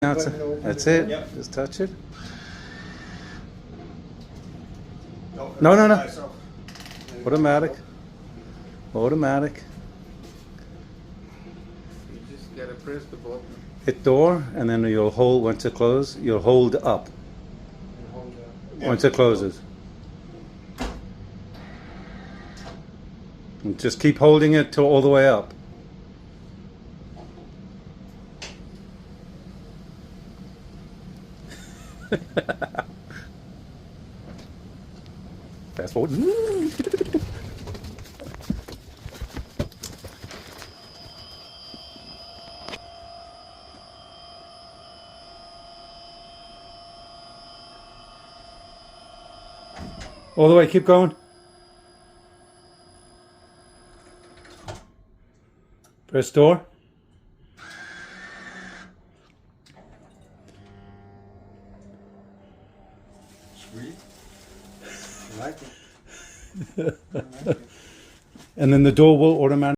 That's it. Yep. Just touch it. No. No. Automatic. Automatic. You just gotta press the button. Hit door, and then you'll hold once it closes. You'll hold up once it closes. And just keep holding it till all the way up. Fast forward. All the way, keep going. Press door. Sweet. I like it. And then the door will automatically